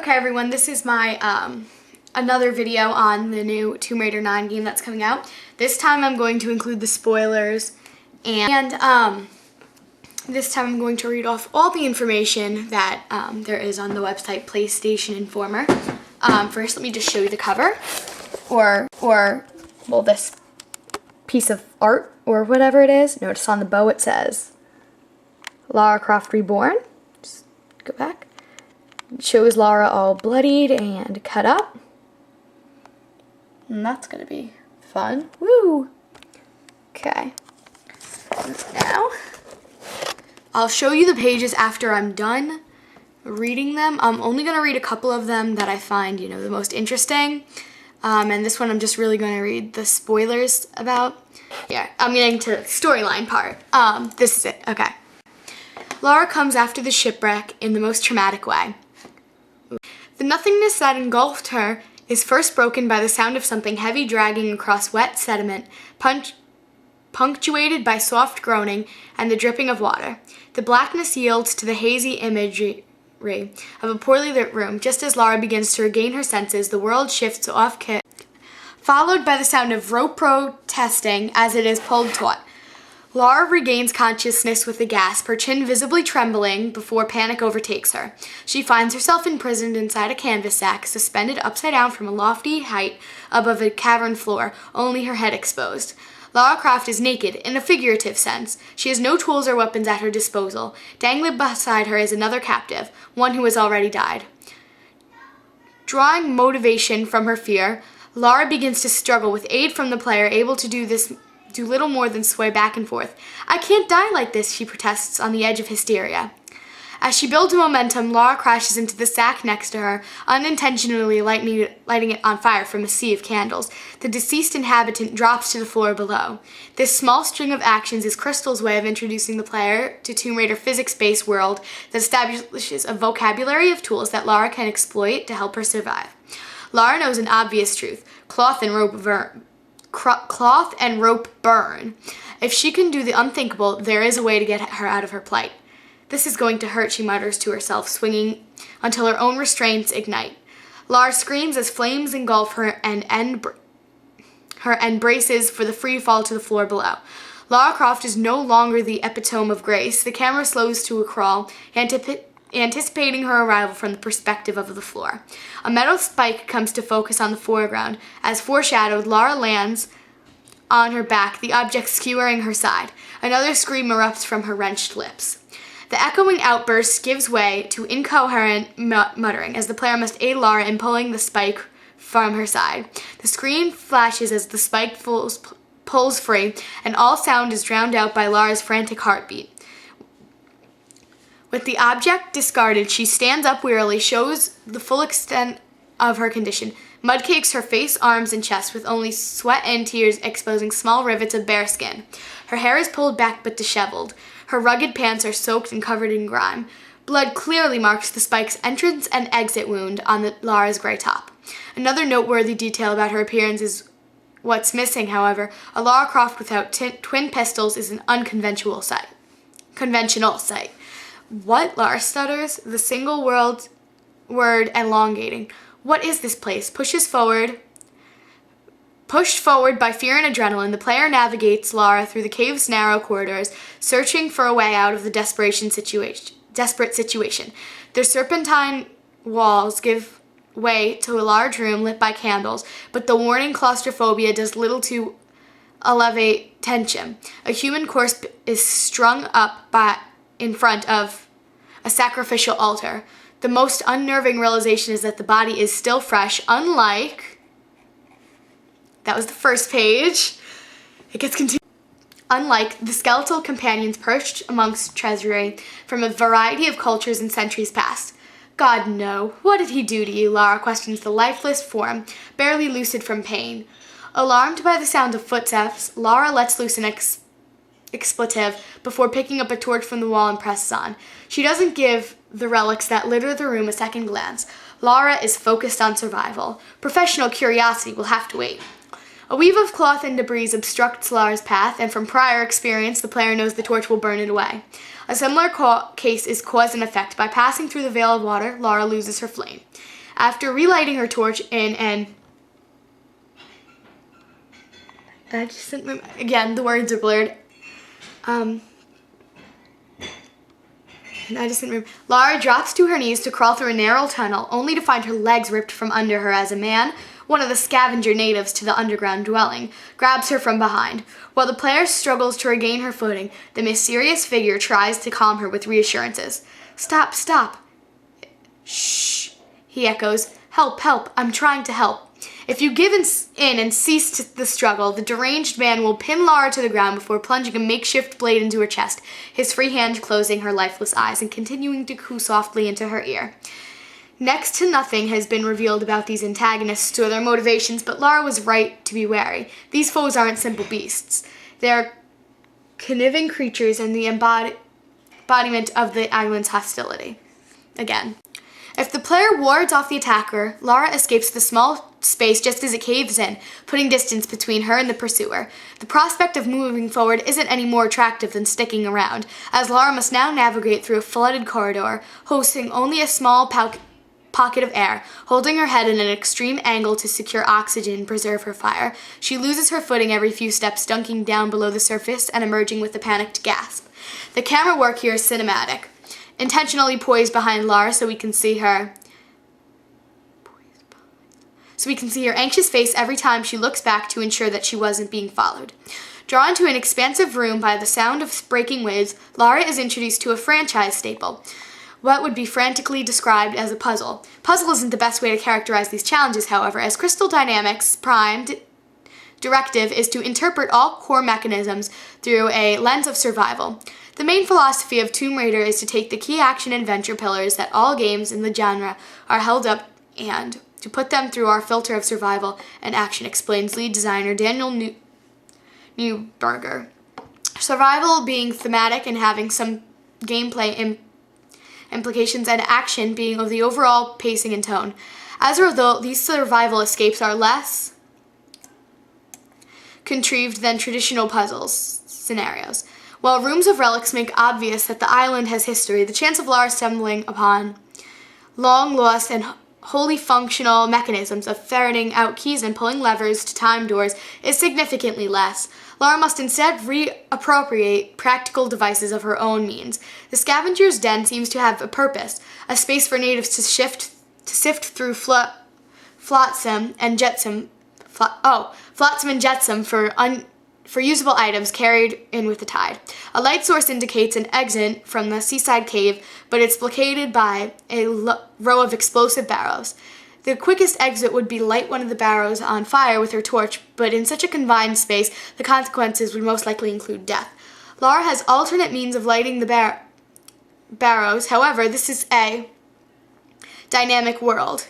Okay everyone, this is my another video on the new Tomb Raider 9 game that's coming out. This time I'm going to include the spoilers and this time I'm going to read off all the information that there is on the website PlayStation Informer. First, let me just show you the cover or well, this piece of art or whatever it is. Notice on the bow it says Lara Croft Reborn. Just go back. It shows Lara all bloodied and cut up. And that's gonna be fun. Woo! Okay. Now, I'll show you the pages after I'm done reading them. I'm only gonna read a couple of them that I find, the most interesting. And this one I'm just really gonna read the spoilers about. Yeah, I'm getting to the storyline part. This is it, okay. Lara comes after the shipwreck in the most traumatic way. The nothingness that engulfed her is first broken by the sound of something heavy dragging across wet sediment, punctuated by soft groaning and the dripping of water. The blackness yields to the hazy imagery of a poorly lit room. Just as Lara begins to regain her senses, the world shifts off kick, followed by the sound of rope protesting as it is pulled taut. Lara regains consciousness with a gasp, her chin visibly trembling before panic overtakes her. She finds herself imprisoned inside a canvas sack, suspended upside down from a lofty height above a cavern floor, only her head exposed. Lara Croft is naked, in a figurative sense. She has no tools or weapons at her disposal. Dangling beside her is another captive, one who has already died. Drawing motivation from her fear, Lara begins to struggle with aid from the player, able to do little more than sway back and forth. "I can't die like this," she protests on the edge of hysteria. As she builds momentum, Lara crashes into the sack next to her, unintentionally lighting it on fire from a sea of candles. The deceased inhabitant drops to the floor below. This small string of actions is Crystal's way of introducing the player to Tomb Raider physics-based world that establishes a vocabulary of tools that Lara can exploit to help her survive. Lara knows an obvious truth: cloth and rope burn. If she can do the unthinkable, there is a way to get her out of her plight. "This is going to hurt," she mutters to herself, swinging until her own restraints ignite. Lara screams as flames engulf her and braces for the free fall to the floor below. Lara Croft is no longer the epitome of grace. The camera slows to a crawl, anticipating her arrival from the perspective of the floor. A metal spike comes to focus on the foreground. As foreshadowed, Lara lands on her back, the object skewering her side. Another scream erupts from her wrenched lips. The echoing outburst gives way to incoherent muttering as the player must aid Lara in pulling the spike from her side. The screen flashes as the spike pulls free, and all sound is drowned out by Lara's frantic heartbeat. With the object discarded, she stands up wearily, shows the full extent of her condition. Mud cakes her face, arms, and chest, with only sweat and tears exposing small rivets of bare skin. Her hair is pulled back but disheveled. Her rugged pants are soaked and covered in grime. Blood clearly marks the spike's entrance and exit wound on Lara's gray top. Another noteworthy detail about her appearance is what's missing, however. A Lara Croft without twin pistols is an unconventional sight. What? Lara stutters, the single word elongating. What is this place? Pushed forward by fear and adrenaline, the player navigates Lara through the cave's narrow corridors, searching for a way out of the desperate situation. The serpentine walls give way to a large room lit by candles, but the warning claustrophobia does little to elevate tension. A human corpse is strung up in front of a sacrificial altar. The most unnerving realization is that the body is still fresh, that was the first page. It gets continued. Unlike the skeletal companions perched amongst treasury from a variety of cultures and centuries past. "God, no. What did he do to you?" Lara questions the lifeless form, barely lucid from pain. Alarmed by the sound of footsteps, Lara lets loose an expletive before picking up a torch from the wall and presses on. She doesn't give the relics that litter the room a second glance. Lara is focused on survival. Professional curiosity will have to wait. A weave of cloth and debris obstructs Lara's path, and from prior experience, the player knows the torch will burn it away. A similar case is cause and effect. By passing through the veil of water, Lara loses her flame. After relighting her torch in an again, the words are blurred. Lara drops to her knees to crawl through a narrow tunnel, only to find her legs ripped from under her as a man, one of the scavenger natives to the underground dwelling, grabs her from behind. While the player struggles to regain her footing, the mysterious figure tries to calm her with reassurances. Stop, stop. Shh, he echoes. Help, help, I'm trying to help. If you give in and cease the struggle, the deranged man will pin Lara to the ground before plunging a makeshift blade into her chest, his free hand closing her lifeless eyes and continuing to coo softly into her ear. Next to nothing has been revealed about these antagonists or their motivations, but Lara was right to be wary. These foes aren't simple beasts. They are conniving creatures and the embodiment of the island's hostility. Again. If the player wards off the attacker, Lara escapes the small space just as it caves in, putting distance between her and the pursuer. The prospect of moving forward isn't any more attractive than sticking around, as Lara must now navigate through a flooded corridor, hosting only a small pocket of air, holding her head in an extreme angle to secure oxygen and preserve her fire. She loses her footing every few steps, dunking down below the surface and emerging with a panicked gasp. The camera work here is cinematic. Intentionally poised behind Lara so we can see her anxious face every time she looks back to ensure that she wasn't being followed. Drawn to an expansive room by the sound of breaking waves, Lara is introduced to a franchise staple, what would be frantically described as a puzzle. Puzzle isn't the best way to characterize these challenges, however, as Crystal Dynamics' prime directive is to interpret all core mechanisms through a lens of survival. The main philosophy of Tomb Raider is to take the key action adventure pillars that all games in the genre are held up and to put them through our filter of survival and action, explains lead designer Daniel Neuberger. Survival being thematic and having some gameplay implications, and action being of the overall pacing and tone. As a result, these survival escapes are less contrived than traditional puzzles scenarios. While Rooms of Relics make obvious that the island has history, the chance of Lara stumbling upon long-lost and wholly functional mechanisms of ferreting out keys and pulling levers to time doors is significantly less. Lara must instead reappropriate practical devices of her own means. The scavenger's den seems to have a purpose, a space for natives to sift through flotsam and jetsam for usable items carried in with the tide. A light source indicates an exit from the seaside cave, but it's blockaded by a row of explosive barrows. The quickest exit would be light one of the barrows on fire with her torch, but in such a confined space, the consequences would most likely include death. Lara has alternate means of lighting the barrows, however, this is a dynamic world.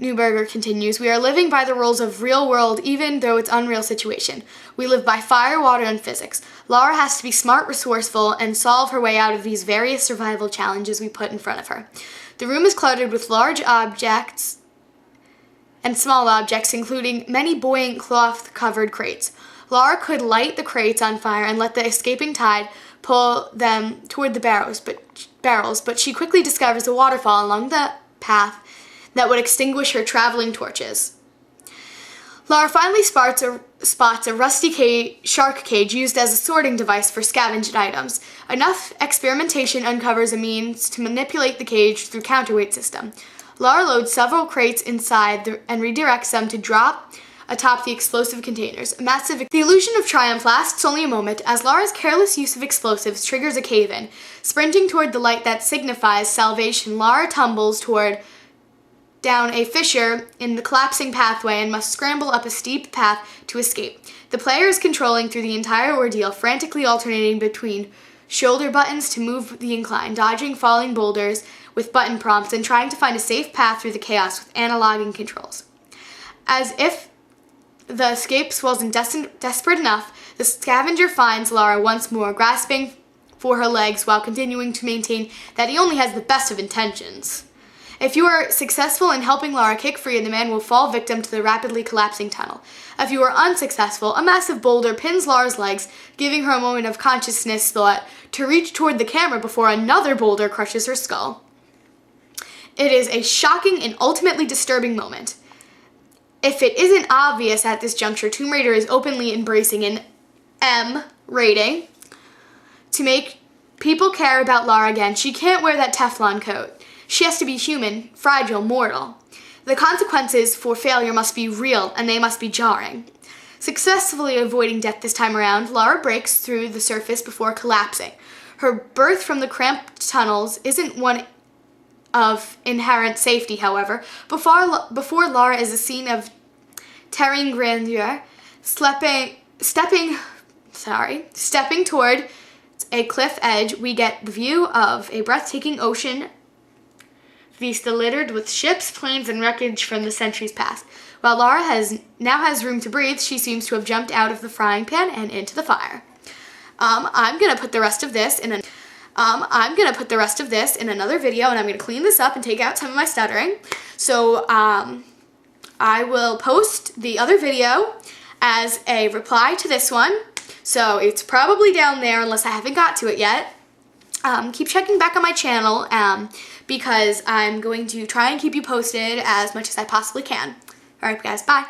Neuberger continues, we are living by the rules of real world even though it's unreal situation. We live by fire, water, and physics. Lara has to be smart, resourceful, and solve her way out of these various survival challenges we put in front of her. The room is cluttered with large objects and small objects, including many buoyant cloth-covered crates. Lara could light the crates on fire and let the escaping tide pull them toward the barrels, but she quickly discovers a waterfall along the path that would extinguish her traveling torches. Lara finally spots a rusty shark cage used as a sorting device for scavenged items. Enough experimentation uncovers a means to manipulate the cage through counterweight system. Lara loads several crates inside and redirects them to drop atop the explosive containers. The illusion of triumph lasts only a moment as Lara's careless use of explosives triggers a cave-in. Sprinting toward the light that signifies salvation, Lara tumbles down a fissure in the collapsing pathway and must scramble up a steep path to escape. The player is controlling through the entire ordeal, frantically alternating between shoulder buttons to move the incline, dodging falling boulders with button prompts, and trying to find a safe path through the chaos with analog and controls. As if the escape wasn't desperate enough, the scavenger finds Lara once more, grasping for her legs while continuing to maintain that he only has the best of intentions. If you are successful in helping Lara kick free, the man will fall victim to the rapidly collapsing tunnel. If you are unsuccessful, a massive boulder pins Lara's legs, giving her a moment of consciousness thought to reach toward the camera before another boulder crushes her skull. It is a shocking and ultimately disturbing moment. If it isn't obvious at this juncture, Tomb Raider is openly embracing an M rating to make people care about Lara again. She can't wear that Teflon coat. She has to be human, fragile, mortal. The consequences for failure must be real, and they must be jarring. Successfully avoiding death this time around, Lara breaks through the surface before collapsing. Her birth from the cramped tunnels isn't one of inherent safety, however. Before Lara is a scene of terrene grandeur, stepping toward a cliff edge, we get the view of a breathtaking ocean vista littered with ships, planes, and wreckage from the centuries past. While Lara now has room to breathe, she seems to have jumped out of the frying pan and into the fire. I'm gonna put the rest of this in another video, and I'm gonna clean this up and take out some of my stuttering. So I will post the other video as a reply to this one. So it's probably down there unless I haven't got to it yet. Keep checking back on my channel because I'm going to try and keep you posted as much as I possibly can. Alright guys, bye.